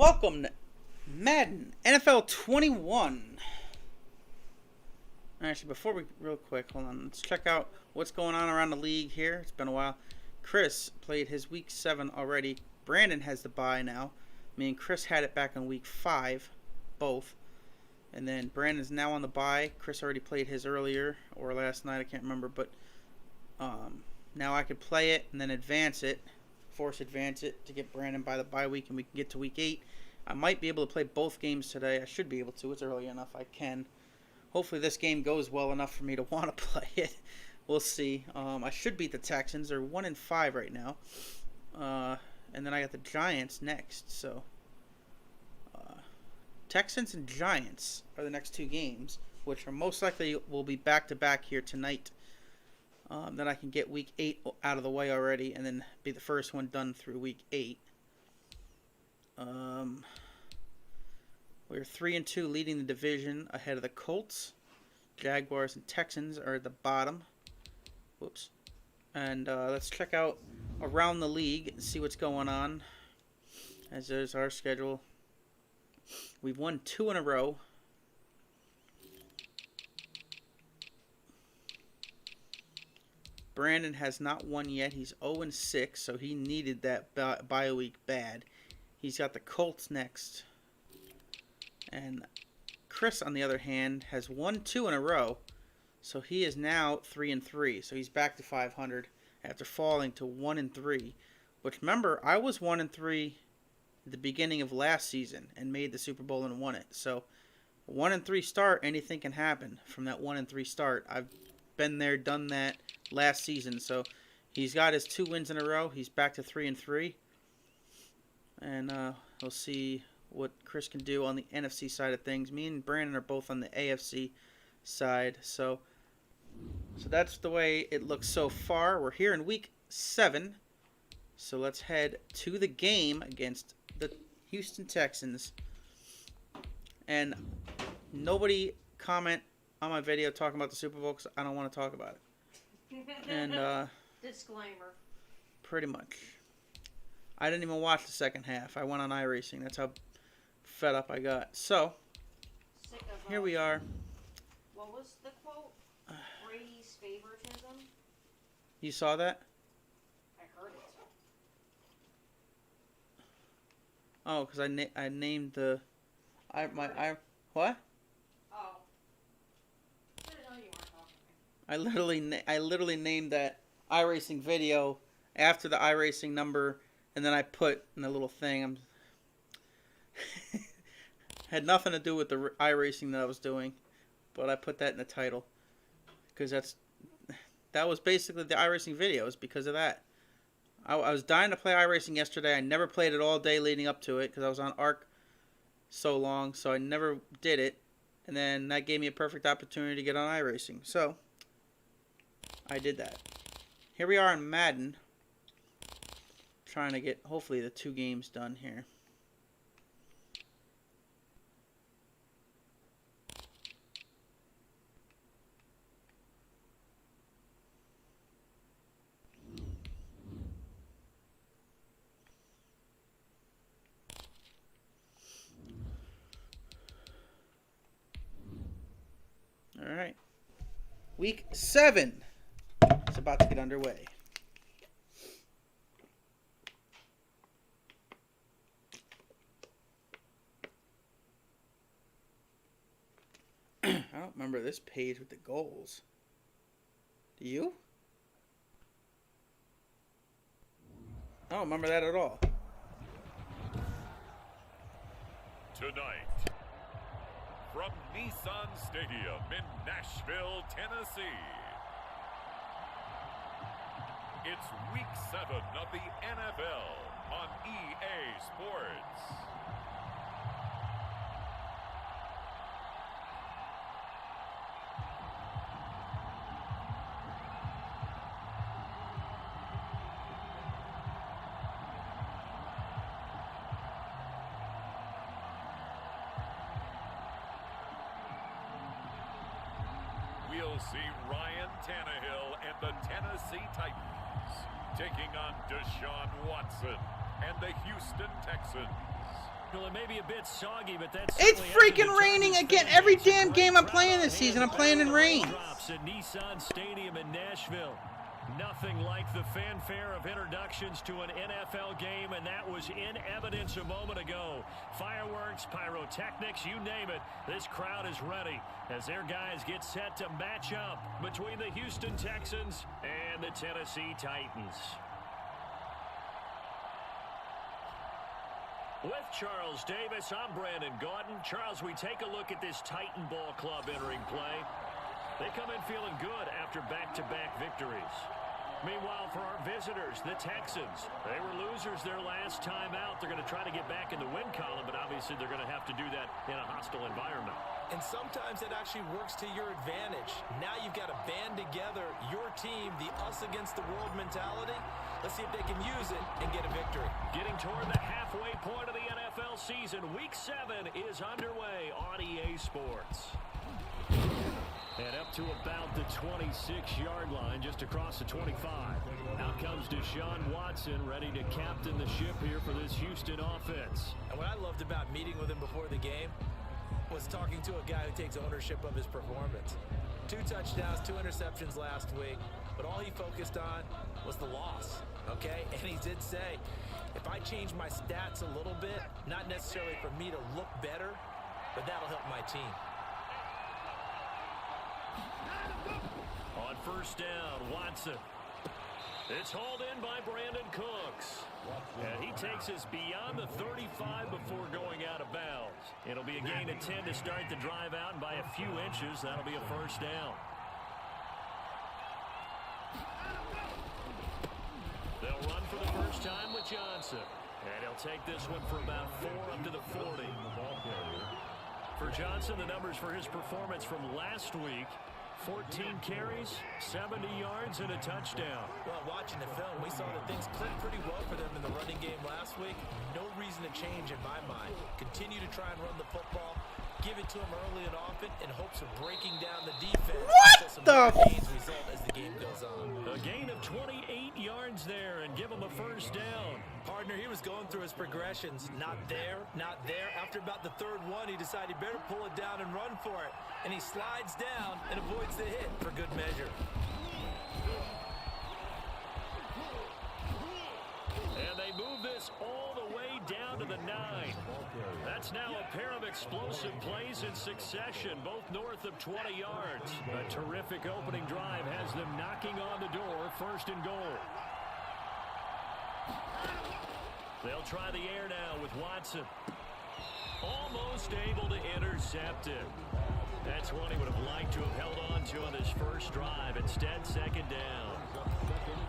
Welcome to Madden NFL 21. Actually, before we, real quick, hold on. Let's check out what's going on around the league here. It's been a while. Chris played his week 7 already. Brandon has the bye now. Me and Chris had it back in week 5, both. And then Brandon's now on the bye. Chris already played his earlier or last night, I can't remember. But now I could play it and then advance it, force advance it to get Brandon by the bye week, and we can get to week 8. I might be able to play both games today. I should be able to. It's early enough. I can. Hopefully this game goes well enough for me to want to play it. We'll see. I should beat the Texans. They're 1-5 right now. And then I got the Giants next. So Texans and Giants are the next 2 games, which are most likely will be back-to-back here tonight. Then I can get week 8 out of the way already and then be the first one done through week 8. We're 3-2, leading the division ahead of the Colts. Jaguars and Texans are at the bottom. Whoops. And let's check out around the league and see what's going on. As there's our schedule. We've won 2 in a row. Brandon has not won yet. He's 0-6, so he needed that bye week bad. He's got the Colts next. And Chris, on the other hand, has won 2 in a row. So he is now 3-3. So he's back to 500 after falling to 1-3. Which, remember, I was 1-3 at the beginning of last season and made the Super Bowl and won it. So 1-3 start, anything can happen from that 1-3 start. I've been there, done that last season. So he's got his 2 wins in a row. He's back to 3-3. And we'll see what Chris can do on the NFC side of things. Me and Brandon are both on the AFC side. So that's the way it looks so far. We're here in week 7. So let's head to the game against the Houston Texans. And nobody comment on my video talking about the Super Bowl because I don't want to talk about it. And disclaimer. Pretty much. I didn't even watch the second half. I went on iRacing. That's how fed up I got. So, here we are. What was the quote? Brady's favoritism? You saw that? I heard it. Oh, because I named the... What? Oh. I didn't know you weren't talking to me. I literally named that iRacing video after the iRacing number, and then I put in the little thing. Had nothing to do with the iRacing that I was doing, but I put that in the title because that was basically the iRacing videos because of that. I was dying to play iRacing yesterday. I never played it all day leading up to it because I was on ARC so long, so I never did it. And then that gave me a perfect opportunity to get on iRacing. So I did that. Here we are in Madden, trying to get hopefully the 2 games done here. All right. Week 7 is about to get underway. I don't remember this page with the goals. Do you? I don't remember that at all. Tonight, from Nissan Stadium in Nashville, Tennessee, it's Week 7 of the NFL on EA Sports. We'll see Ryan Tannehill and the Tennessee Titans taking on Deshaun Watson and the Houston Texans. Well, it may be a bit soggy, but that's It's freaking raining again. Every damn game I'm playing this season, I'm playing in rain. Drops at Nissan Stadium in Nashville. Nothing like the fanfare of introductions to an NFL game, and that was in evidence a moment ago. Fireworks, pyrotechnics, you name it. This crowd is ready as their guys get set to match up between the Houston Texans and the Tennessee Titans. With Charles Davis, I'm Brandon Gaudin. Charles, we take a look at this Titan Ball Club entering play. They come in feeling good after back-to-back victories. Meanwhile, for our visitors, the Texans, they were losers their last time out. They're going to try to get back in the win column, but obviously they're going to have to do that in a hostile environment. And sometimes it actually works to your advantage. Now you've got to band together your team, the us against the world mentality. Let's see if they can use it and get a victory. Getting toward the halfway point of the NFL season, Week 7 is underway on EA Sports. And up to about the 26-yard line, just across the 25. Out comes Deshaun Watson, ready to captain the ship here for this Houston offense. And what I loved about meeting with him before the game was talking to a guy who takes ownership of his performance. 2 touchdowns, 2 interceptions last week, but all he focused on was the loss, okay? And he did say, if I change my stats a little bit, not necessarily for me to look better, but that'll help my team. On first down, Watson. It's hauled in by Brandon Cooks. And he takes us beyond the 35 before going out of bounds. It'll be a gain of 10 to start the drive out, and by a few inches, that'll be a first down. They'll run for the first time with Johnson. And he'll take this one for about 4 up to the 40. For Johnson, the numbers for his performance from last week: 14 carries, 70 yards, and a touchdown. Well, watching the film, we saw that things clicked pretty well for them in the running game last week. No reason to change in my mind. Continue to try and run the football, give it to them early and often in hopes of breaking down the defense. What the? Gains result as the game goes on. A gain of 28 yards there and give him a first down. Partner, he was going through his progressions. Not there, not there. After about the third one, he decided he better pull it down and run for it. And he slides down and avoids the hit for good measure. And they move this all the way down to the 9. That's now a pair of explosive plays in succession, both north of 20 yards. A terrific opening drive has them knocking on the door, first and goal. They'll try the air now with Watson. Almost able to intercept it. That's one he would have liked to have held on to on his first drive. Instead, second down.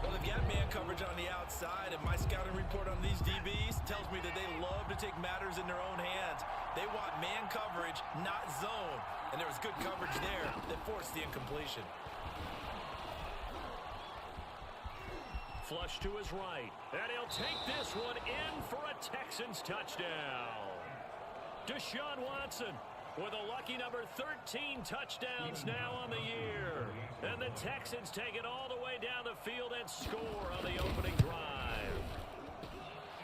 Well, they've got man coverage on the outside, and my scouting report on these DBs tells me that they love to take matters in their own hands. They want man coverage, not zone. And there was good coverage there that forced the incompletion. Flush to his right. And he'll take this one in for a Texans touchdown. Deshaun Watson with a lucky number 13 touchdowns now on the year. And the Texans take it all the way down the field and score on the opening drive.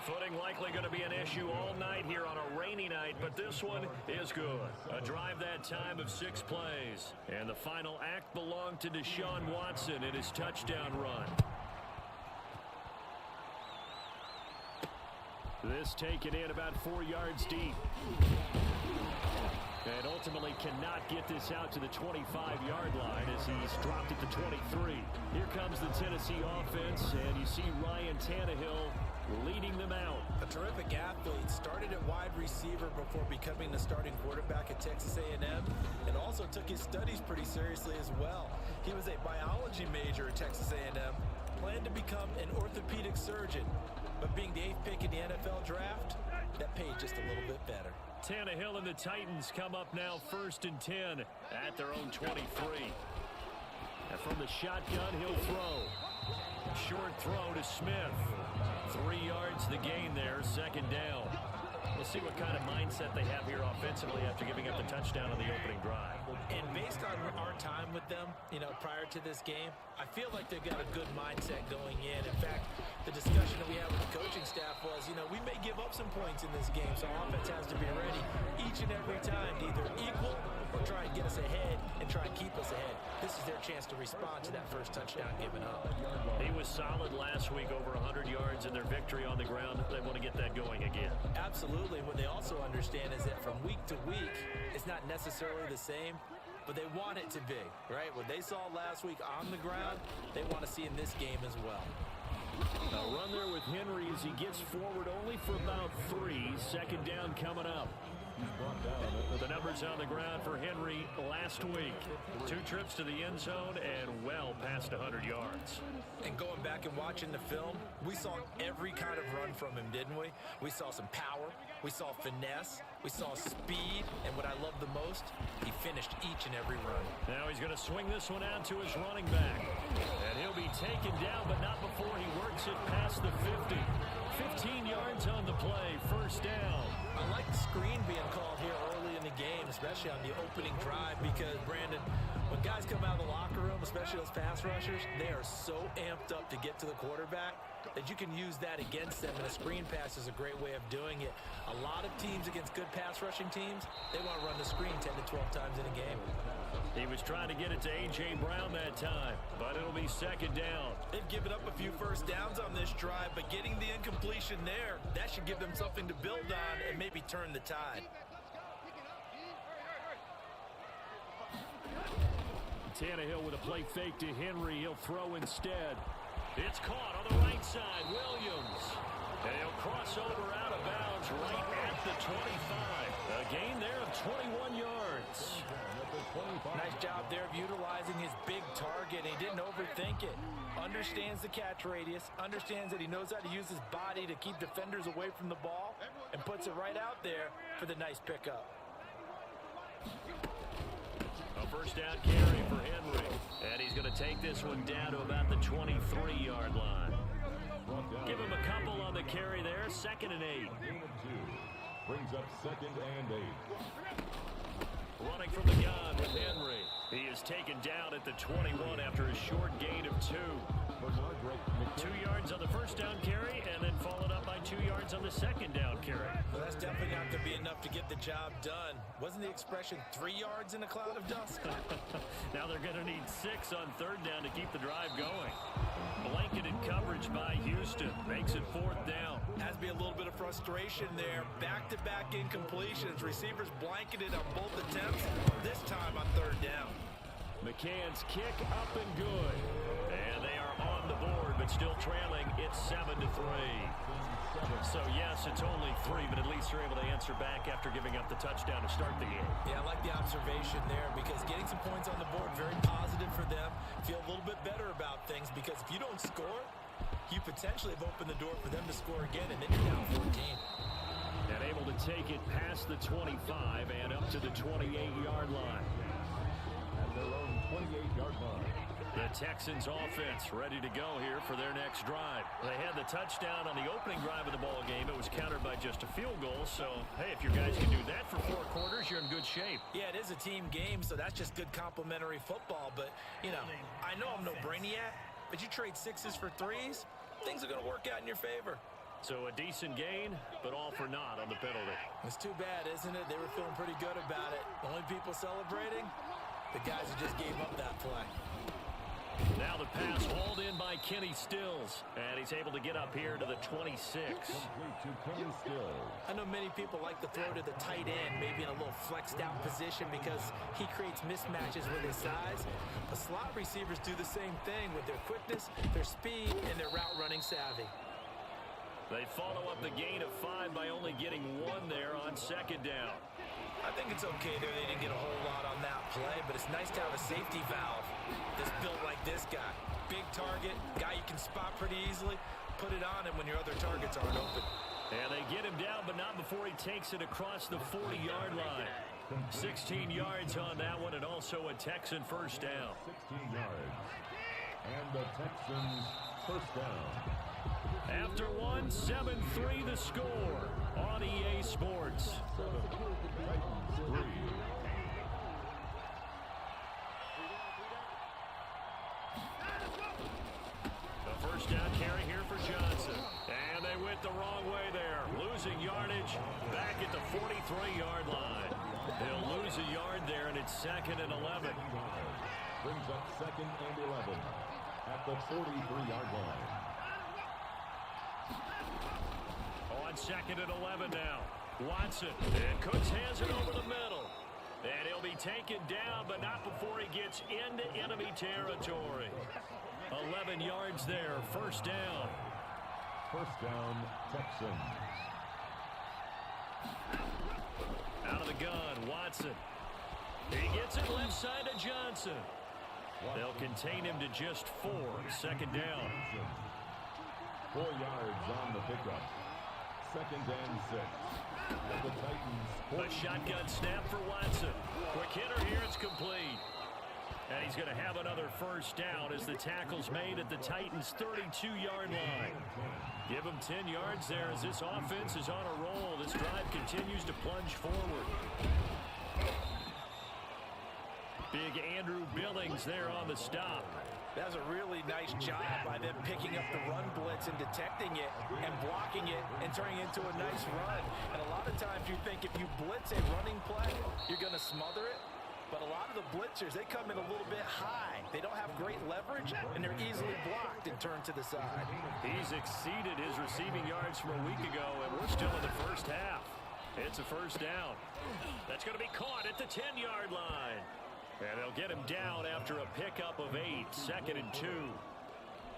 Footing likely going to be an issue all night here on a rainy night, but this one is good. A drive that time of 6 plays. And the final act belonged to Deshaun Watson in his touchdown run. This taken in about 4 yards deep. And ultimately cannot get this out to the 25-yard line as he's dropped it to 23. Here comes the Tennessee offense, and you see Ryan Tannehill leading them out. A terrific athlete, started at wide receiver before becoming the starting quarterback at Texas A&M, and also took his studies pretty seriously as well. He was a biology major at Texas A&M, planned to become an orthopedic surgeon, but being the 8th pick in the NFL draft, that paid just a little bit better. Tannehill and the Titans come up now first and 10 at their own 23. And from the shotgun, he'll throw. Short throw to Smith. 3 yards the gain there, second down. We'll see what kind of mindset they have here offensively after giving up the touchdown on the opening drive. And based on our time with them, prior to this game, I feel like they've got a good mindset going in. In fact, the discussion that we had with the coaching staff was, we may give up some points in this game, so offense has to be ready each and every time to either equal or try and get us ahead and try and keep us ahead. This is their chance to respond to that first touchdown given up. He was solid last week, over 100 yards in their victory on the ground. They want to get that going again. Absolutely. What they also understand is that from week to week, it's not necessarily the same, but they want it to be, right? What they saw last week on the ground, they want to see in this game as well. A run there with Henry as he gets forward only for about 3. Second down coming up. The numbers on the ground for Henry last week. 2 trips to the end zone and well past 100 yards. And going back and watching the film, we saw every kind of run from him, didn't we? We saw some power, we saw finesse, we saw speed, and what I love the most, he finished each and every run. Now he's going to swing this one out to his running back. And he'll be taken down, but not before he works it past the 50. 15 yards on the play, first down. I like the screen being called here early in the game, especially on the opening drive, because, Brandon, when guys come out of the locker room, especially those pass rushers, they are so amped up to get to the quarterback that you can use that against them, and a screen pass is a great way of doing it. A lot of teams against good pass rushing teams, they want to run the screen 10 to 12 times in a game. He was trying to get it to A.J. Brown that time, but it'll be second down. They've given up a few first downs on this drive, but getting the incompletion there, that should give them something to build on and maybe turn the tide. Tannehill with a play fake to Henry. He'll throw instead. It's caught on the right side. Williams. And he'll cross over out of bounds right at the 25. A gain there of 21 yards. Nice job there of utilizing his big target. He didn't overthink it. Understands the catch radius. Understands that he knows how to use his body to keep defenders away from the ball. And puts it right out there for the nice pickup. A first down carry for Henry. And he's going to take this one down to about the 23-yard line. Give him a couple on the carry there. 2nd and 8. Brings up 2nd and 8. Running from the gun with Henry. He is taken down at the 21 after a short gain of 2. 2 yards on the first down carry, and then followed up by 2 yards on the second down carry. Well, that's definitely not going to be enough to get the job done. Wasn't the expression 3 yards in a cloud of dust? Now they're going to need 6 on third down to keep the drive going. Blanketed coverage by Houston. Makes it 4th down. Has to be a little bit of frustration there. Back-to-back incompletions. Receivers blanketed on both attempts, this time on third down. McCann's kick up and good. And they are on the board, but still trailing. It's 7-3. So, yes, it's only 3, but at least they're able to answer back after giving up the touchdown to start the game. Yeah, I like the observation there because getting some points on the board, very positive for them. Feel a little bit better about things because if you don't score, you potentially have opened the door for them to score again, and then you're down 14. And able to take it past the 25 and up to the 28-yard line. At their own 28-yard line. The Texans offense ready to go here for their next drive. They had the touchdown on the opening drive of the ball game. It was countered by just a field goal. So, hey, if your guys can do that for 4 quarters, you're in good shape. Yeah, it is a team game, so that's just good complimentary football. But, I know I'm no brainiac, but you trade 6s for 3s, things are going to work out in your favor. So a decent gain, but all for naught on the penalty. It's too bad, isn't it? They were feeling pretty good about it. The only people celebrating, the guys who just gave up that play. Now the pass hauled in by Kenny Stills, and he's able to get up here to the 26. I know many people like to throw to the tight end, maybe in a little flexed out position because he creates mismatches with his size. But slot receivers do the same thing with their quickness, their speed, and their route running savvy. They follow up the gain of 5 by only getting 1 there on second down. I think it's okay there. They didn't get a whole lot on that play, but it's nice to have a safety valve that's built like this guy. Big target, guy you can spot pretty easily. Put it on him when your other targets aren't open. And they get him down, but not before he takes it across the 40-yard line. 16 yards on that one, and also a Texan first down. 16 yards. And the Texans first down. After 1, 7-3 the score on EA Sports. The first down carry here for Johnson. And they went the wrong way losing yardage back at the 43-yard line. They'll lose a yard there, and it's 2nd and 11. Brings up 2nd and 11 at the 43-yard line. On 2nd and 11 now. Watson, and Cooks has it over the middle. And he'll be taken down, but not before he gets into enemy territory. 11 yards there, 1st down. 1st down, Texans. Out of the gun, Watson. He gets it left side to Johnson. They'll contain him to just 4, 2nd down. 4 yards on the pickup. 2nd and 6. The Titans. A shotgun snap for Watson. Quick hitter here, it's complete. And he's going to have another 1st down as the tackle's made at the Titans' 32-yard line. Give him 10 yards there as this offense is on a roll. This drive continues to plunge forward. Big Andrew Billings there on the stop. That was a really nice job by them picking up the run blitz and detecting it and blocking it and turning it into a nice run. And a lot of times you think if you blitz a running play, you're going to smother it. But a lot of the blitzers, they come in a little bit high. They don't have great leverage, and they're easily blocked and turned to the side. He's exceeded his receiving yards from a week ago, and we're still in the 1st half. It's a 1st down. That's going to be caught at the 10-yard line. And they'll get him down after a pickup of 8, 2nd and 2.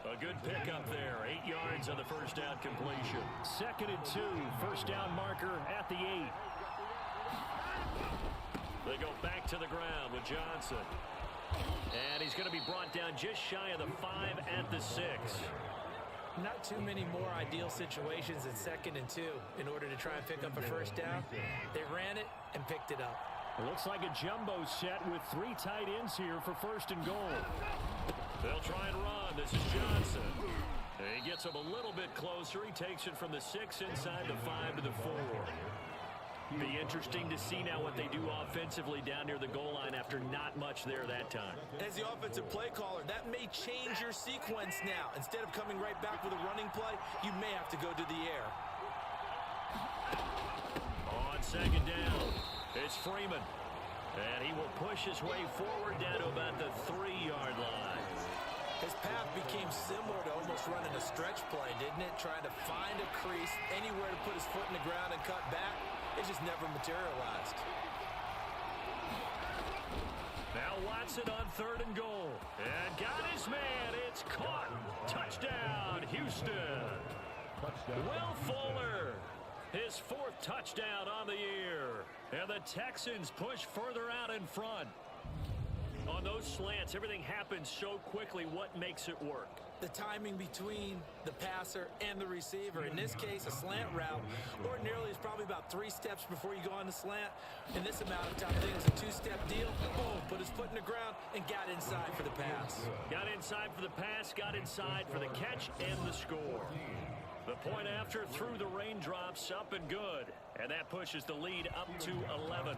A good pickup there, 8 yards on the 1st down completion. 2nd and 2, 1st down marker at the 8. They go back to the ground with Johnson. And he's going to be brought down just shy of the 5 at the 6. Not too many more ideal situations in 2nd and 2 in order to try and pick up a 1st down. They ran it and picked it up. It looks like a jumbo set with 3 tight ends here for 1st and goal. They'll try and run. This is Johnson. He gets him a little bit closer. He takes it from the 6 inside the 5 to the 4. Be interesting to see now what they do offensively down near the goal line after not much there that time. As the offensive play caller, that may change your sequence now. Instead of coming right back with a running play, you may have to go to the air. On 2nd down, it's Freeman. And he will push his way forward down to about the 3-yard line. His path became similar to almost running a stretch play, didn't it? Trying to find a crease, anywhere to put his foot in the ground and cut back. It just never materialized. Now Watson on 3rd and goal. And got his man. It's caught. Touchdown, Houston. Will Fuller. His 4th touchdown on the year. And the Texans push further out in front. On those slants, everything happens so quickly. What makes it work? The timing between the passer and the receiver. In this case, a slant route ordinarily is probably about 3 steps before you go on the slant. In this amount of time, I think it was a 2-step deal. Boom, put his foot in the ground and got inside for the pass. Got inside for the pass, got inside for the catch and the score. The point after through the raindrops, up and good. And that pushes the lead up to 11.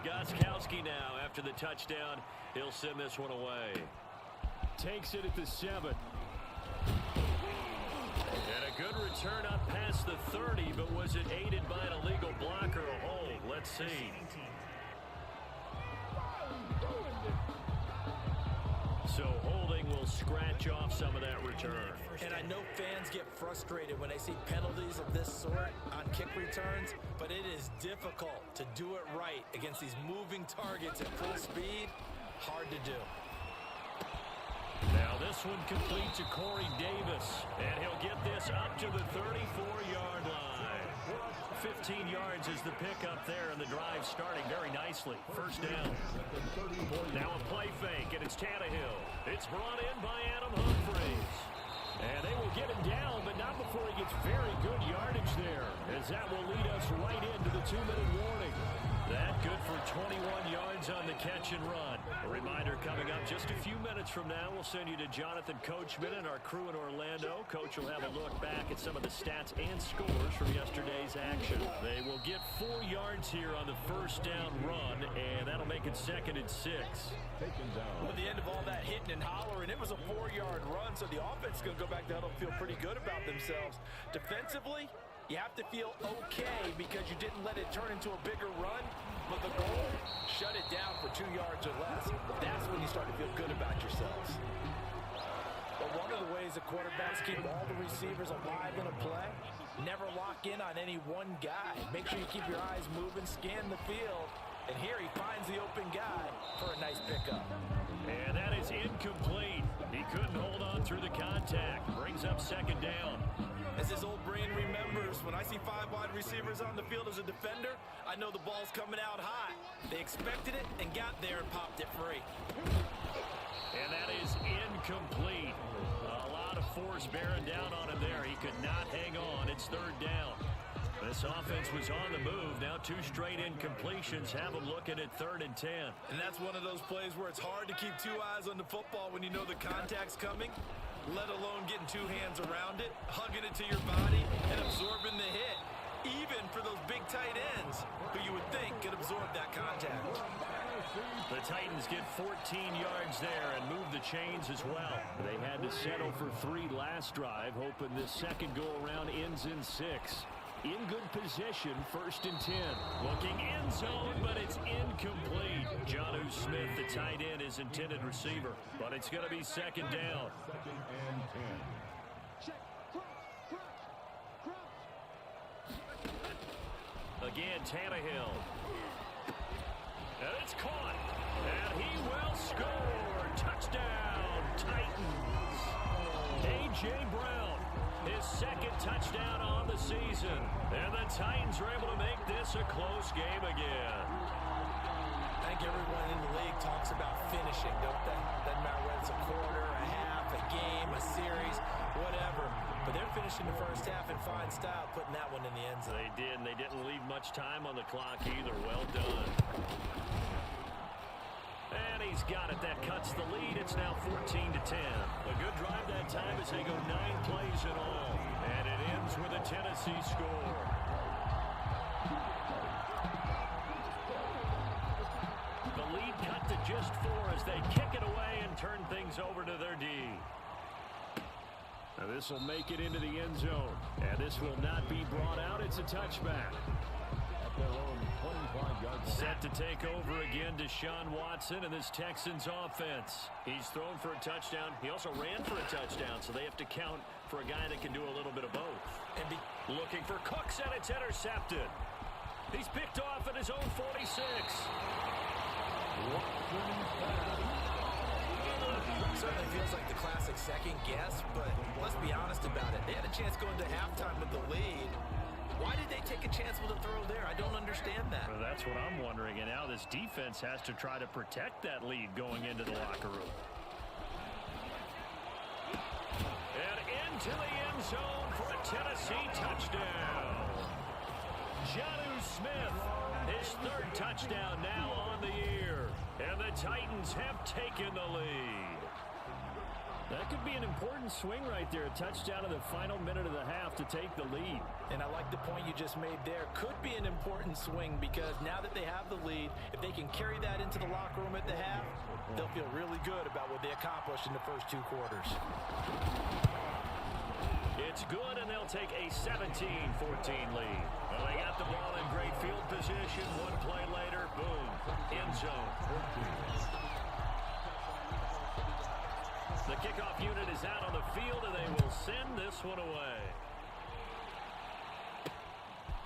Gostkowski now after the touchdown. He'll send this one away. Takes it at the 7. And a good return up past the 30, but was it aided by an illegal block or a hold? Let's see. So holding will scratch off some of that return. And I know fans get frustrated when they see penalties of this sort on kick returns, but it is difficult to do it right against these moving targets at full speed. Hard to do. Now this one complete to Corey Davis, and he'll get this up to the 34-yard line. 15 yards is the pickup there, and the drive starting very nicely. 1st down. Now a play fake, and it's Tannehill. It's brought in by Adam Humphries. And they will get him down, but not before he gets very good yardage there, as that will lead us right into the 2-minute warning. That good for 21 yards on the catch and run. A reminder coming up just a few minutes from now, we'll send you to Jonathan Coachman and our crew in Orlando. Coach will have a look back at some of the stats and scores from yesterday's action. They will get 4 yards here on the 1st down run, and that'll make it 2nd and 6. Well, the end of all that hitting and hollering, it was a 4-yard run, so the offense is going to go back to huddle and feel pretty good about themselves. Defensively, You have to feel okay because you didn't let it turn into a bigger run. But the goal, shut it down for 2 yards or less. That's when you start to feel good about yourselves. But one of the ways the quarterbacks keep all the receivers alive in a play, never lock in on any one guy. Make sure you keep your eyes moving, scan the field. And here he finds the open guy for a nice pickup. And that is incomplete. He couldn't hold on through the contact. Brings up second down. As his old brain remembers, when I see 5 wide receivers on the field as a defender, I know the ball's coming out high. They expected it and got there and popped it free. And that is incomplete. A lot of force bearing down on him there. He could not hang on. It's third down. This offense was on the move. Now 2 straight incompletions have them looking at 3rd and 10. And that's one of those plays where it's hard to keep 2 eyes on the football when you know the contact's coming, let alone getting 2 hands around it, hugging it to your body, and absorbing the hit. Even for those big tight ends, who you would think could absorb that contact. The Titans get 14 yards there and move the chains as well. They had to settle for 3 last drive, hoping this second go-around ends in 6. In good position, 1st and 10. Looking end zone, but it's incomplete. Jonnu Smith, the tight end, is intended receiver, but it's going to be second down. Again, Tannehill. And it's caught. And he will score. Touchdown, Titans. A.J. Brown, his 2nd touchdown on the season. And the Titans are able to make this a close game again. I think everyone in the league talks about finishing, don't they? Doesn't matter whether it's a quarter, a half, a game, a series, whatever. But they're finishing the first half in fine style, putting that one in the end zone. They did, and they didn't leave much time on the clock either. Well done. And he's got it. That cuts the lead. It's now 14 to 10. A good drive that time as they go 9 plays in all. And it ends with a Tennessee score. The lead cut to just 4 as they kick it away and turn things over to their D. Now this will make it into the end zone. And this will not be brought out. It's a touchback. Set to take over again, Deshaun Watson and this Texans offense. He's thrown for a touchdown. He also ran for a touchdown, so they have to count for a guy that can do a little bit of both. And looking for Cooks, and it's intercepted. He's picked off at his own 46. Certainly feels like the classic second guess, but let's be honest about it. They had a chance going to halftime with the lead. Why did they take a chance with a throw there? I don't understand that. Well, that's what I'm wondering. And now this defense has to try to protect that lead going into the locker room. And into the end zone for a Tennessee touchdown. Jonnu Smith, his 3rd touchdown now on the year. And the Titans have taken the lead. That could be an important swing right there. A touchdown in the final minute of the half to take the lead. And I like the point you just made there. Could be an important swing because now that they have the lead, if they can carry that into the locker room at the half, they'll feel really good about what they accomplished in the first 2 quarters. It's good, and they'll take a 17-14 lead. Well, they got the ball in great field position. 1 play later, boom, end zone. The kickoff unit is out on the field, and they will send this one away.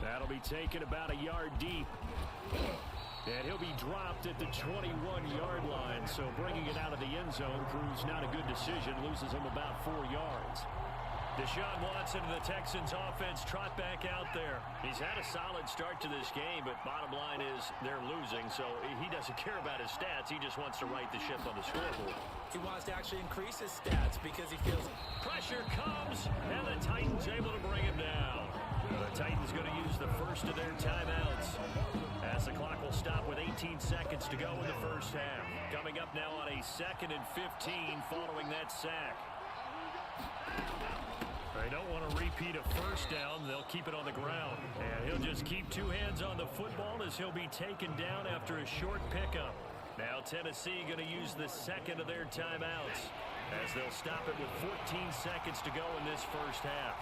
That'll be taken about a yard deep. And he'll be dropped at the 21-yard line. So bringing it out of the end zone proves not a good decision. Loses him about 4 yards. Deshaun Watson and the Texans offense trot back out there. He's had a solid start to this game, but bottom line is they're losing, so he doesn't care about his stats. He just wants to right the ship on the scoreboard. He wants to actually increase his stats because he feels pressure comes, and the Titans able to bring him down. The Titans going to use the first of their timeouts as the clock will stop with 18 seconds to go in the first half. Coming up now on a 2nd and 15 following that sack. They don't want to repeat a first down. They'll keep it on the ground. And he'll just keep 2 hands on the football as he'll be taken down after a short pickup. Now Tennessee going to use the 2nd of their timeouts as they'll stop it with 14 seconds to go in this first half.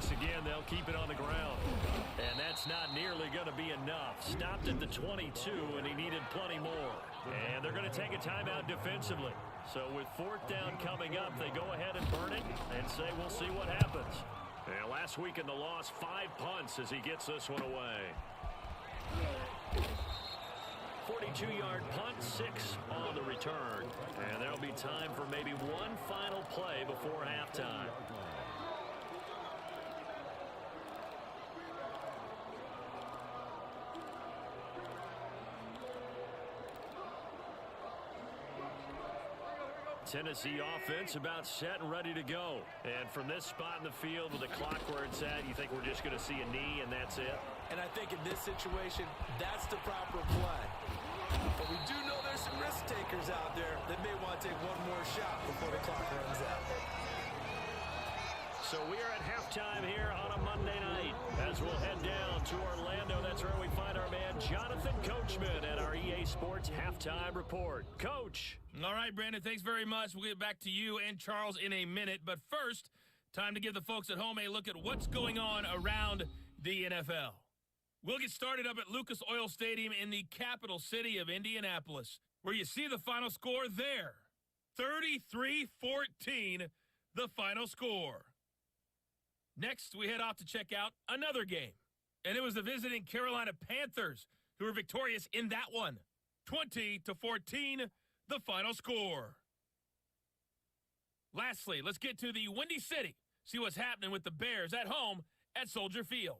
once again, they'll keep it on the ground. And that's not nearly going to be enough. Stopped at the 22, and he needed plenty more. And they're going to take a timeout defensively. So with fourth down coming up, they go ahead and burn it and say we'll see what happens. And last week in the loss, 5 punts as he gets this one away. 42-yard punt, 6 on the return. And there'll be time for maybe one final play before halftime. Tennessee offense about set and ready to go. And from this spot in the field with the clock where it's at, you think we're just going to see a knee and that's it? And I think in this situation, that's the proper play. But we do know there's some risk takers out there that may want to take one more shot before the clock runs out. So we are at halftime here on a Monday night. As we'll head down to Orlando, that's where we find our man Jonathan Coachman at our EA Sports Halftime Report. Coach. All right, Brandon, thanks very much. We'll get back to you and Charles in a minute. But first, time to give the folks at home a look at what's going on around the NFL. We'll get started up at Lucas Oil Stadium in the capital city of Indianapolis, where you see the final score there. 33-14, the final score. Next, we head off to check out another game. And it was the visiting Carolina Panthers who were victorious in that one. 20-14, the final score. Lastly, let's get to the Windy City. See what's happening with the Bears at home at Soldier Field.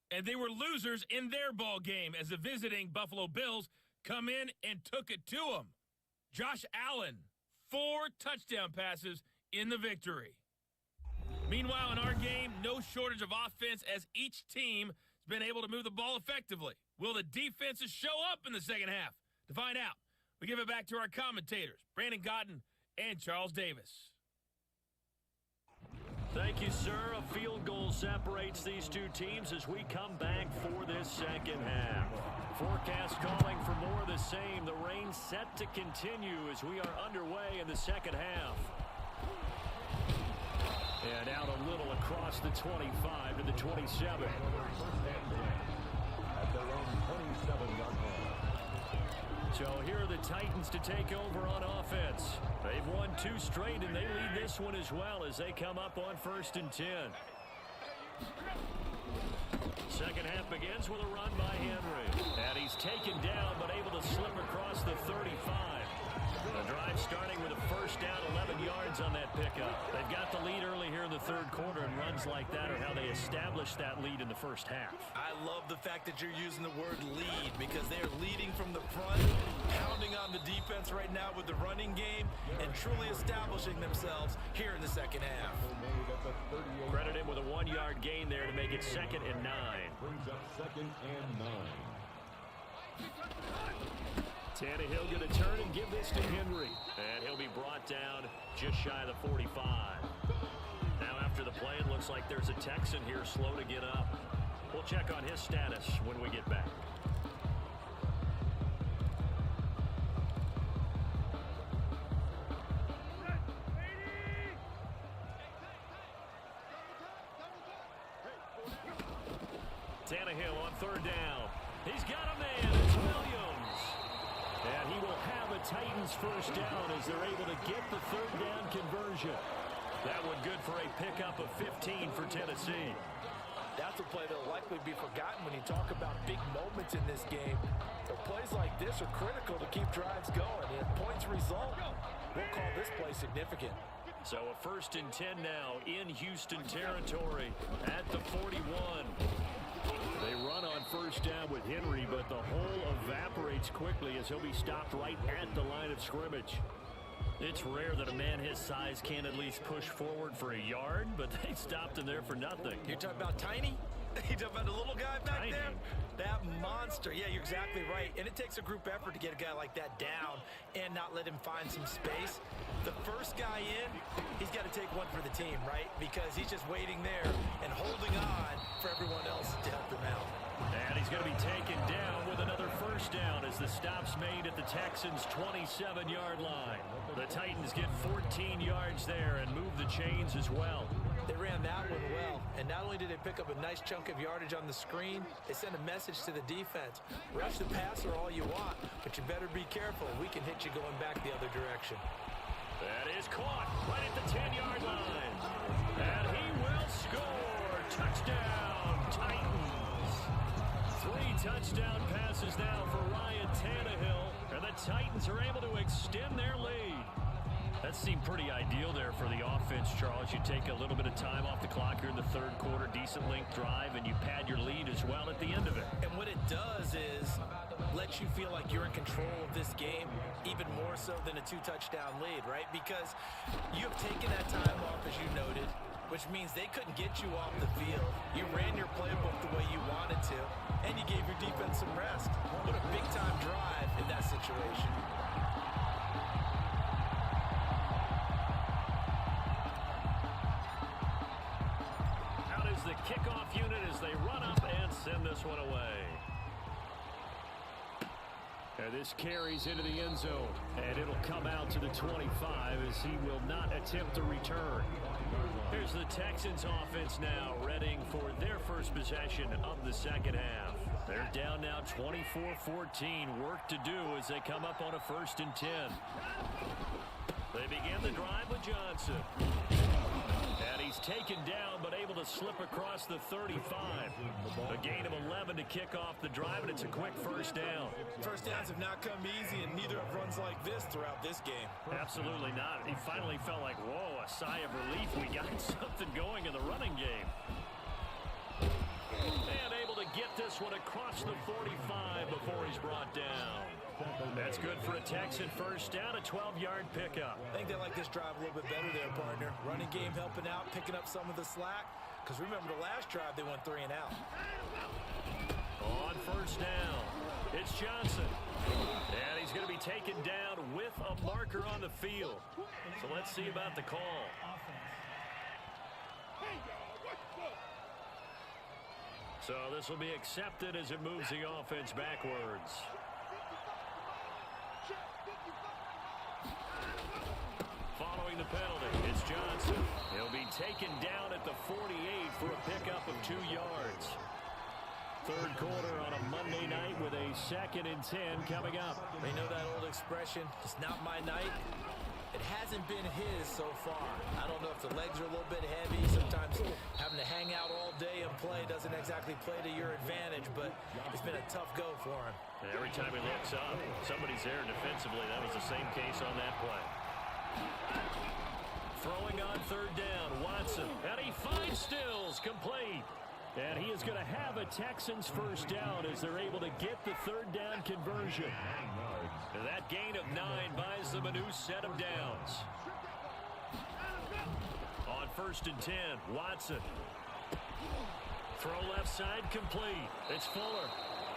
And they were losers in their ball game as the visiting Buffalo Bills come in and took it to them. Josh Allen, 4 touchdown passes in the victory. Meanwhile, in our game, no shortage of offense as each team has been able to move the ball effectively. Will the defenses show up in the second half? To find out, we give it back to our commentators, Brandon Godden and Charles Davis. Thank you, sir. A field goal separates these two teams as we come back for this second half. Forecast calling for more of the same. The rain set to continue as we are underway in the second half. And out a little across the 25 to the 27. At their own 27-yard line. So here are the Titans to take over on offense. They've won 2 straight, and they lead this one as well as they come up on 1st and 10. Second half begins with a run by Henry. And he's taken down, but able to slip across the 35. The drive starting with a first down, 11 yards on that pickup. They've got the lead early here in the third quarter, and runs like that are how they established that lead in the first half. I love the fact that you're using the word lead because they are leading from the front, pounding on the defense right now with the running game, and truly establishing themselves here in the second half. Credit him with a 1-yard gain there to make it 2nd and 9. Brings up 2nd and 9. Tannehill going to turn and give this to Henry. And he'll be brought down just shy of the 45. Now after the play, it looks like there's a Texan here slow to get up. We'll check on his status when we get back. Tannehill on 3rd down. He's got a man. It's Williams. And he will have a Titans first down as they're able to get the 3rd down conversion. That one good for a pickup of 15 for Tennessee. That's a play that will likely be forgotten when you talk about big moments in this game. But plays like this are critical to keep drives going. And if points result, we'll call this play significant. So a 1st and 10 now in Houston territory at the 41. They run on first down with Henry, but the hole evaporates quickly as he'll be stopped right at the line of scrimmage. It's rare that a man his size can at least push forward for a yard, but they stopped him there for nothing. You're talking about Tiny? You talking about the little guy back Tiny. there? That monster. Yeah, you're exactly right. And it takes a group effort to get a guy like that down and not let him find some space. The first guy in, he's got to take one for the team, right? Because he's just waiting there and holding on for everyone else to help him out. And he's going to be taken down with another first down as the stop's made at the Texans' 27-yard line. The Titans get 14 yards there and move the chains as well. They ran that one well, and not only did they pick up a nice chunk of yardage on the screen, they sent a message to the defense. Rush the passer all you want, but you better be careful. We can hit you going back the other direction. That is caught right at the 10-yard line. And he will score. Touchdown, Titans. 3 touchdown passes now for Ryan Tannehill, and the Titans are able to extend their lead. That seemed pretty ideal there for the offense, Charles. You take a little bit of time off the clock here in the third quarter, decent length drive, and you pad your lead as well at the end of it. And what it does is lets you feel like you're in control of this game, even more so than a 2-touchdown lead, right? Because you have taken that time off, as you noted, which means they couldn't get you off the field. You ran your playbook the way you wanted to, and you gave your defense some rest. What a big-time drive in that situation. The kickoff unit as they run up and send this one away. And this carries into the end zone, and it'll come out to the 25 as he will not attempt to return. Here's the Texans offense now, readying for their first possession of the second half. They're down now 24-14. Work to do as they come up on a 1st and 10. They begin the drive with Johnson. And he's taken down, but able to slip across the 35. A gain of 11 to kick off the drive, and it's a quick first down. First downs have not come easy, and neither have runs like this throughout this game. Absolutely not. He finally felt like, whoa, a sigh of relief. We got something going in the running game. And able to get this one across the 45 before he's brought down. That's good for a Texan first down, a 12-yard pickup. I think they like this drive a little bit better there, partner. Running game helping out, picking up some of the slack. Because remember the last drive, they went 3 and out. On first down, it's Johnson. And he's going to be taken down with a marker on the field. So let's see about the call. So this will be accepted as it moves the offense backwards. Following the penalty, it's Johnson. He'll be taken down at the 48 for a pickup of 2 yards. Third quarter on a Monday night with a 2nd and 10 coming up. You know that old expression, it's not my night. It hasn't been his so far. I don't know if the legs are a little bit heavy. Sometimes having to hang out all day and play doesn't exactly play to your advantage, but it's been a tough go for him. And every time he looks up, somebody's there defensively. That was the same case on that play. Throwing on 3rd down, Watson. And he finds Stills, complete. And he is going to have a Texans first down as they're able to get the 3rd down conversion. And that gain of 9 buys them a new set of downs. On 1st and 10, Watson. Throw left side complete. It's Fuller.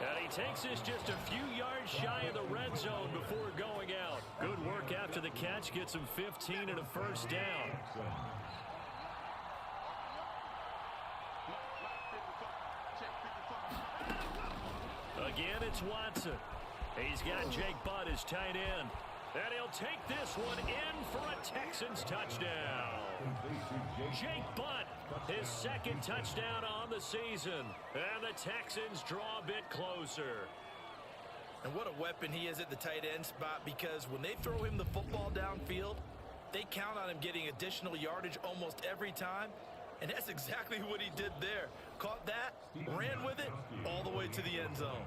And he takes this just a few yards shy of the red zone before going out. Good work after the catch. Gets him 15 and a first down. Again, it's Watson. He's got Jake Butt as tight end. And he'll take this one in for a Texans touchdown. Jake Butt, his 2nd touchdown on the season. And the Texans draw a bit closer. And what a weapon he is at the tight end spot, because when they throw him the football downfield, they count on him getting additional yardage almost every time. And that's exactly what he did there. Caught that, ran with it, all the way to the end zone.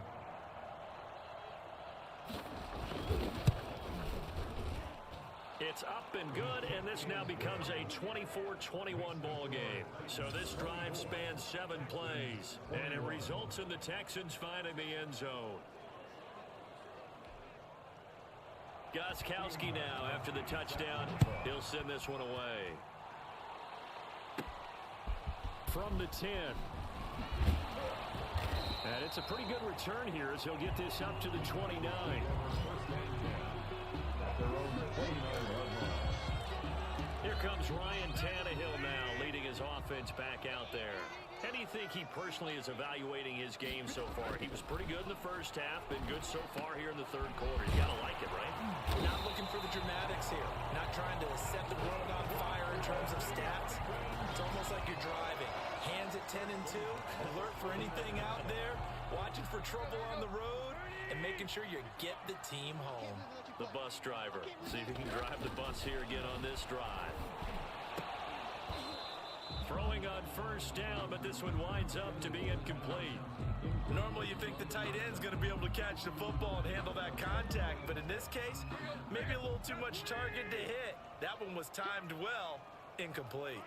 It's up and good, and this now becomes a 24-21 ball game. So this drive spans 7 plays, and it results in the Texans finding the end zone. Gostkowski now after the touchdown. He'll send this one away. From the 10. And it's a pretty good return here as he'll get this up to the 29. Here comes Ryan Tannehill now, leading his offense back out there. How do you think he personally is evaluating his game so far? He was pretty good in the first half, been good so far here in the third quarter. You got to like it, right? Not looking for the dramatics here. Not trying to set the world on fire in terms of stats. It's almost like you're driving. Hands at 10 and 2, alert for anything out there, watching for trouble on the road, and making sure you get the team home. The bus driver. See if he can drive the bus here again on this drive. Throwing on first down, but this one winds up to be incomplete. Normally you think the tight end's going to be able to catch the football and handle that contact, but in this case, maybe a little too much target to hit. That one was timed well, incomplete.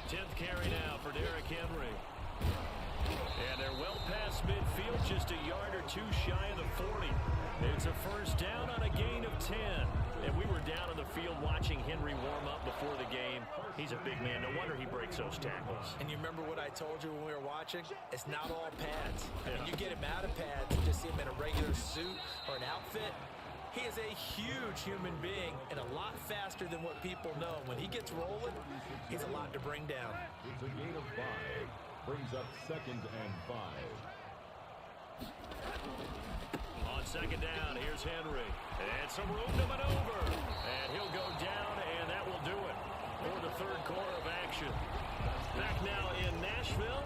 10th carry now for Derrick Henry. And they're well past midfield, just a yard or two shy of the 40. It's a first down on a gain of 10. And we were down on the field watching Henry warm up before the game. He's a big man. No wonder he breaks those tackles. And you remember what I told you when we were watching? It's not all pads. When you get him out of pads and just see him in a regular suit or an outfit, he is a huge human being and a lot faster than what people know. When he gets rolling, he's a lot to bring down. It's a gain of 5. Brings up 2nd and 5. On second down, here's Henry. And some room to maneuver. And he'll go down, and that will do it for the third quarter of action. Back now in Nashville.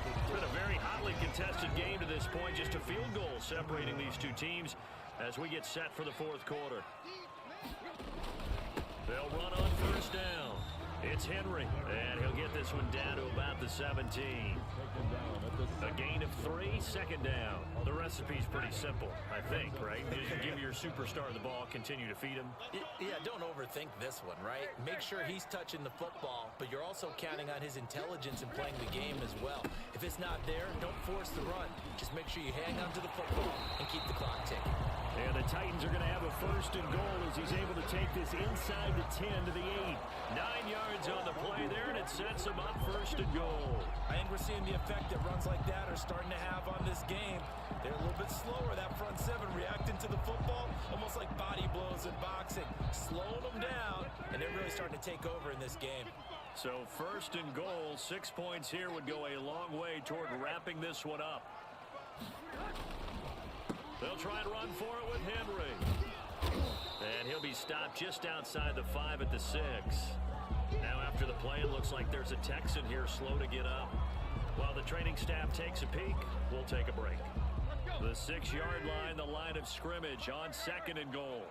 It's been a very hotly contested game to this point. Just a field goal separating these two teams as we get set for the fourth quarter. They'll run on first down. It's Henry, and he'll get this one down to about the 17. A gain of 3, second down. The recipe's pretty simple, I think, right? You give your superstar the ball, continue to feed him. Yeah, don't overthink this one, right? Make sure he's touching the football, but you're also counting on his intelligence in playing the game as well. If it's not there, don't force the run. Just make sure you hang on to the football and keep the clock ticking. And the Titans are going to have a first and goal as he's able to take this inside the 10 to the 8. 9 yards on the play there, and it sets him up first and goal. I think we're seeing the effect that runs like that are starting to have on this game. They're a little bit slower, that front seven, reacting to the football, almost like body blows in boxing, slowing them down, and they're really starting to take over in this game. So first and goal, 6 points here would go a long way toward wrapping this one up. They'll try and run for it with Henry. And he'll be stopped just outside the 5 at the 6. Now after the play, it looks like there's a Texan here slow to get up. While the training staff takes a peek, we'll take a break. The 6-yard line, the line of scrimmage on second and goal.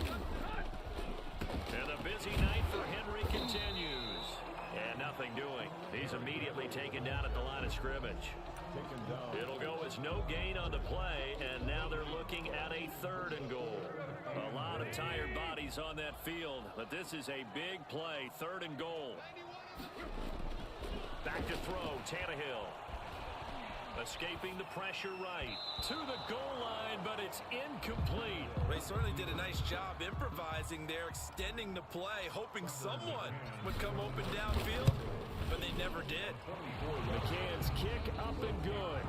And a busy night for Henry continues. And nothing doing. He's immediately taken down at the line of scrimmage. It'll go as no gain on the play, and now they're looking at a third and goal. A lot of tired bodies on that field, but this is a big play, third and goal. Back to throw, Tannehill. Escaping the pressure right to the goal line, but it's incomplete. They certainly did a nice job improvising there, extending the play, hoping someone would come open downfield, but they never did. McCann's kick up and good.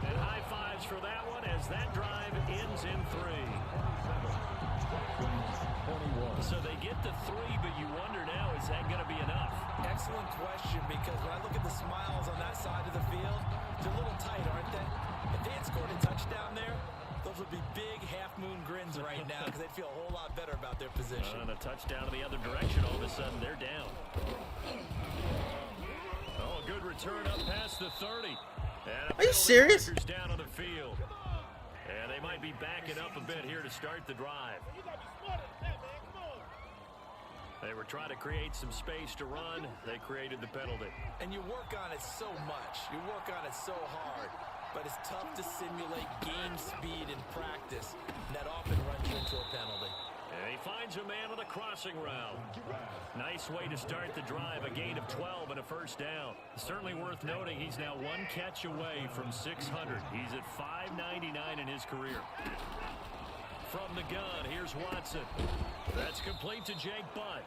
And high fives for that one as that drive ends in 3. So they get the 3, but you wonder now, is that going to be enough? Excellent question, because when I look at the smiles on that side of the field, they're a little tight, aren't they? If they had scored a touchdown there, those would be big half-moon grins right now because they'd feel a whole lot better about their position. And a touchdown in the other direction, all of a sudden they're down. Oh, a good return up past the 30. Are you serious? Down on the field. And they might be backing up a bit here to start the drive. They were trying to create some space to run. They created the penalty. And you work on it so much. You work on it so hard. But it's tough to simulate game speed in practice. And that often runs you into a penalty. And he finds a man on the crossing route. Nice way to start the drive. A gain of 12 and a first down. Certainly worth noting he's now 1 catch away from 600. He's at 599 in his career. From the gun, here's Watson. That's complete to Jake Butt.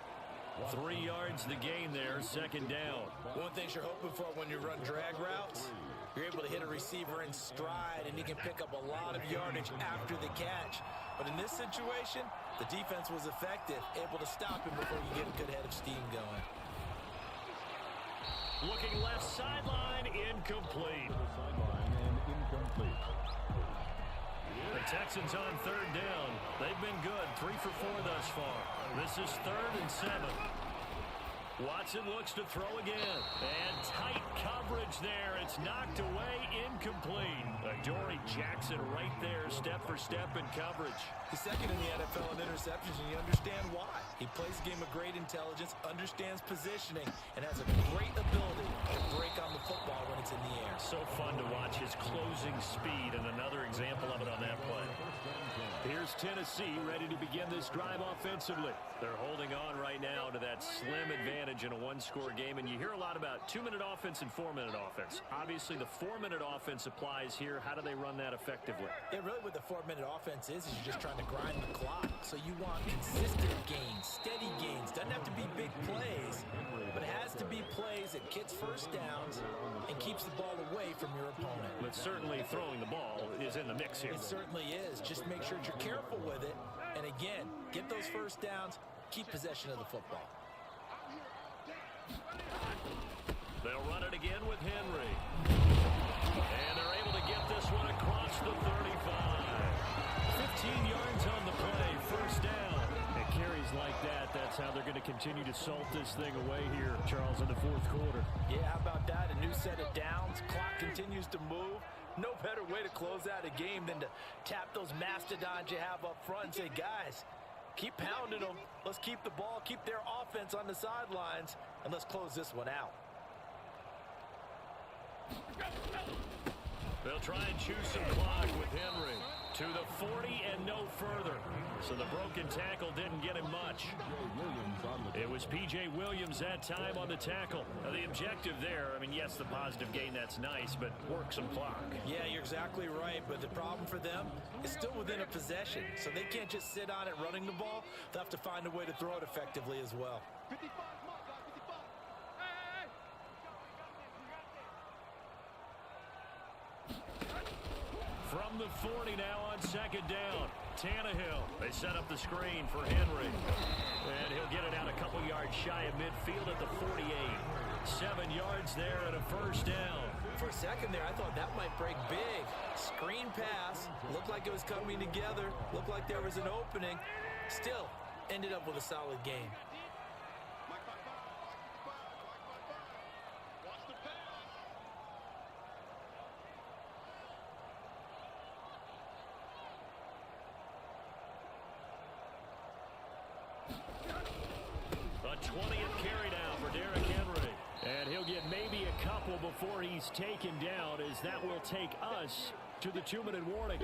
3 yards the gain there, second down. One thing you're hoping for when you run drag routes, you're able to hit a receiver in stride, and he can pick up a lot of yardage after the catch. But in this situation, the defense was effective, able to stop him before you get a good head of steam going. Looking left sideline, incomplete. The Texans on third down. They've been good, 3 for 4 thus thus far. This is 3rd and 7. Watson looks to throw again. And tight coverage there. It's knocked away, incomplete. Adoree Jackson right there, step for step in coverage. He's second in the NFL in interceptions, and you understand why. He plays a game of great intelligence, understands positioning, and has a great ability to break on the football when it's in the air. So fun to watch his closing speed, and another example of it on that play. Here's Tennessee ready to begin this drive offensively. They're holding on right now to that slim advantage in a one-score game, and you hear a lot about 2-minute offense and 4-minute offense. Obviously, the 4-minute offense applies here. How do they run that effectively? Yeah, really what the 4-minute offense is you're just trying to grind the clock. So you want consistent gains, steady gains. Doesn't have to be big plays, but it has to be plays that gets first downs and keeps the ball away from your opponent. But certainly throwing the ball is in the mix here. It certainly is. Just make sure you're careful with it. And again, get those first downs, keep possession of the football. They'll run it again with Henry. And they're able to get this one across the 35. 15 yards on the play, first down. And carries like that, that's how they're going to continue to salt this thing away here, Charles, in the fourth quarter. Yeah, how about that? A new set of downs. Clock continues to move. No better way to close out a game than to tap those mastodons you have up front and say, guys, keep pounding them. Let's keep the ball, keep their offense on the sidelines, and let's close this one out. They'll try and choose some clock with Henry. To the 40 and no further. So the broken tackle didn't get him much. It was P.J. Williams that time on the tackle. Now the objective there, I mean, yes, the positive gain, that's nice, but work some clock. Yeah, you're exactly right, but the problem for them is still within a possession. So they can't just sit on it running the ball. They'll have to find a way to throw it effectively as well. From the 40 now on second down. Tannehill. They set up the screen for Henry. And he'll get it out a couple yards shy of midfield at the 48. 7 yards there and a first down. For a second there, I thought that might break big. Screen pass. Looked like it was coming together. Looked like there was an opening. Still, ended up with a solid game. A 20th carry now for Derrick Henry. And he'll get maybe a couple before he's taken down, as that will take us to the 2-minute warning.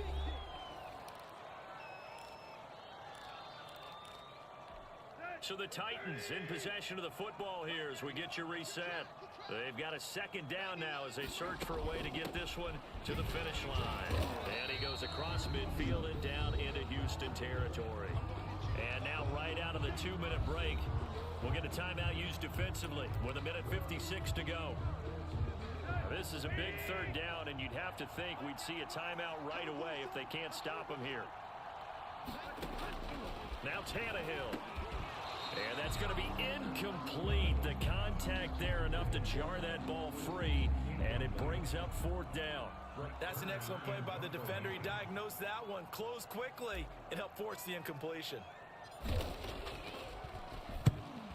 So the Titans in possession of the football here as we get you reset. They've got a second down now as they search for a way to get this one to the finish line. And he goes across midfield and down into Houston territory. And now right out of the 2-minute break, we'll get a timeout used defensively with 1:56 to go. This is a big third down, and you'd have to think we'd see a timeout right away if they can't stop him here. Now Tannehill. And that's going to be incomplete. The contact there enough to jar that ball free, and it brings up fourth down. That's an excellent play by the defender. He diagnosed that one, closed quickly, and helped force the incompletion.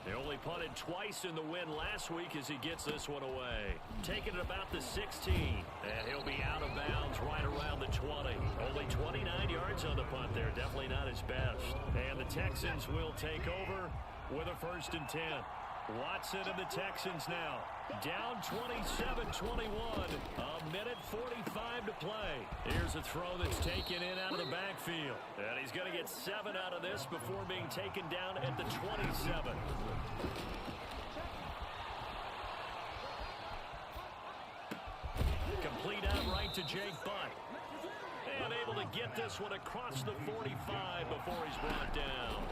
They only punted twice in the win last week as he gets this one away. Taking it about the 16, and he'll be out of bounds right around the 20. Only 29 yards on the punt there. Definitely not his best. And the Texans will take over with a 1st and 10. Watson and the Texans now down 27-21. 1:45 to play. Here's a throw that's taken in out of the backfield. And he's going to get 7 out of this before being taken down at the 27. Complete out right to Jake Butt. And able to get this one across the 45 before he's brought down.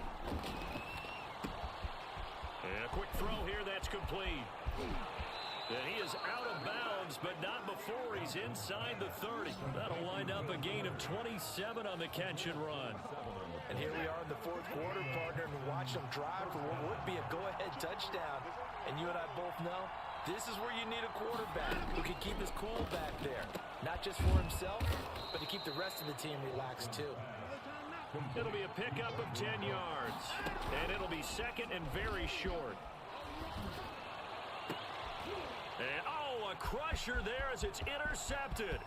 And a quick throw here that's complete. And he is out of bounds, but not before he's inside the 30. That'll wind up a gain of 27 on the catch and run. And here we are in the fourth quarter, partner, and watch them drive for what would be a go-ahead touchdown. And you and I both know this is where you need a quarterback who can keep his cool back there. Not just for himself, but to keep the rest of the team relaxed too. It'll be a pickup of 10 yards. And it'll be second and very short. And, oh, a crusher there as it's intercepted.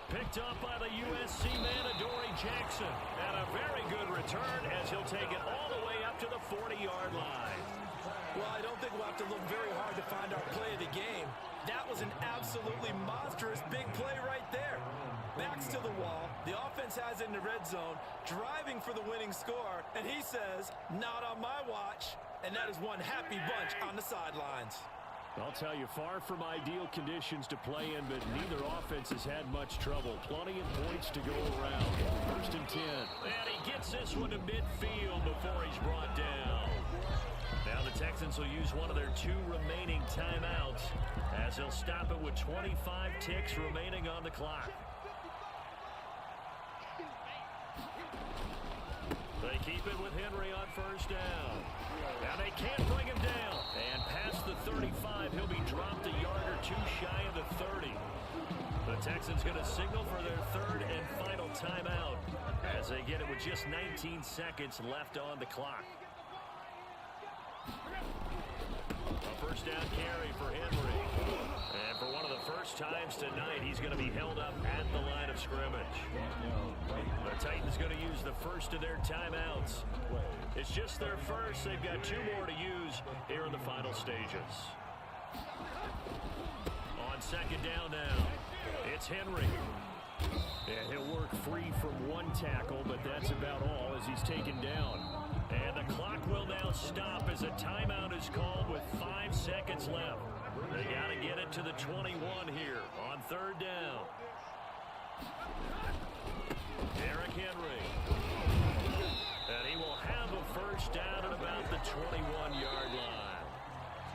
Picked up by the USC man, Adoree Jackson. And a very good return as he'll take it all the way up to the 40-yard line. Well, I don't think we'll have to look very hard to find our play of the game. That was an absolutely monstrous big play right there. Backs to the wall. The offense has it in the red zone, driving for the winning score. And he says, not on my watch. And that is one happy bunch on the sidelines. I'll tell you, far from ideal conditions to play in, but neither offense has had much trouble. Plenty of points to go around. 1st and 10. And he gets this one to midfield before he's brought down. Now the Texans will use one of their 2 remaining timeouts as they'll stop it with 25 ticks remaining on the clock. They keep it with Henry on 1st down. Now they can't bring him down. And past the 35, he'll be dropped a yard or 2 shy of the 30. The Texans going to signal for their 3rd and final timeout as they get it with just 19 seconds left on the clock. A 1st down carry for Henry. And for one of the first times tonight, he's going to be held up at the line of scrimmage. The Titans going to use the first of their timeouts. It's just their first. They've got 2 more to use here in the final stages. On 2nd down now, it's Henry. And he'll work free from 1 tackle, but that's about all as he's taken down. And the clock will now stop as a timeout is called with 5 seconds left. They got to get it to the 21 here on 3rd down. Derrick Henry. And he will have a 1st down at about the 21-yard line.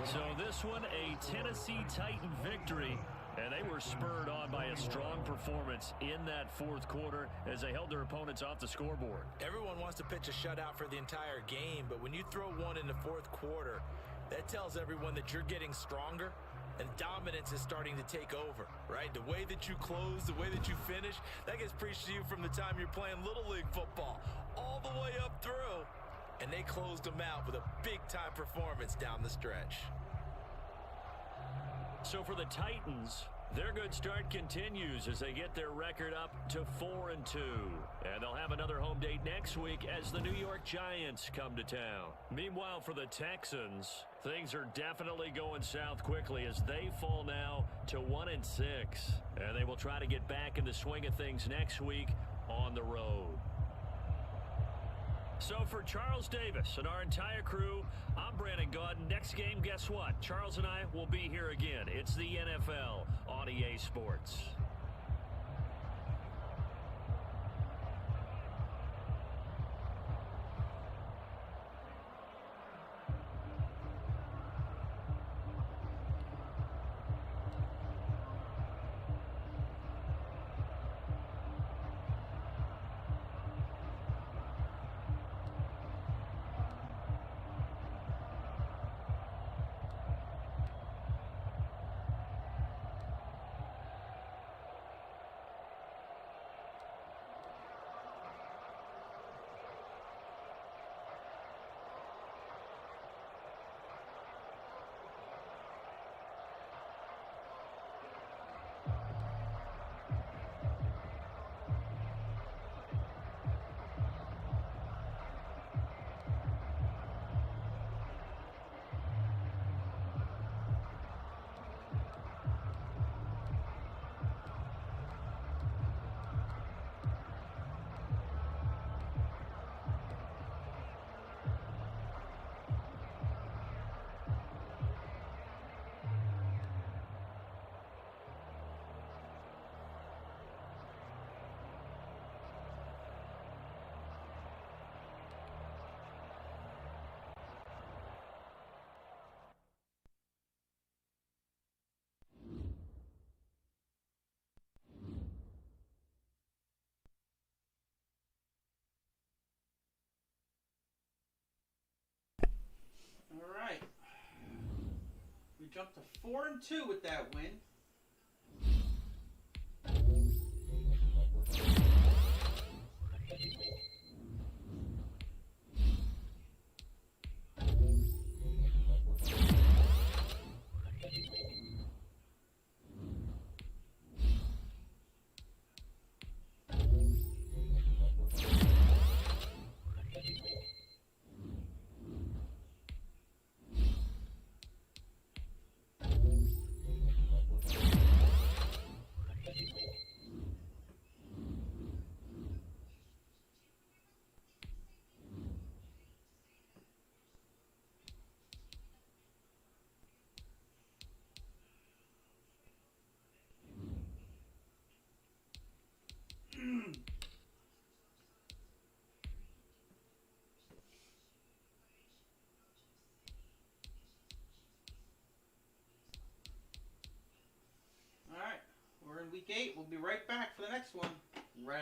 So this one, a Tennessee Titan victory. And they were spurred on by a strong performance in that 4th quarter as they held their opponents off the scoreboard. Everyone wants to pitch a shutout for the entire game, but when you throw one in the 4th quarter, that tells everyone that you're getting stronger and dominance is starting to take over, right? The way that you close, the way that you finish, that gets preached to you from the time you're playing Little League football all the way up through. And they closed them out with a big-time performance down the stretch. So for the Titans, their good start continues as they get their record up to 4-2. And they'll have another home date next week as the New York Giants come to town. Meanwhile, for the Texans, things are definitely going south quickly as they fall now to 1-6. And they will try to get back in the swing of things next week on the road. So for Charles Davis and our entire crew, I'm Brandon Gaudin. Next game, guess what? Charles and I will be here again. It's the NFL on EA Sports. All right. We jumped to 4-2 with that win. right back for the next one. Red.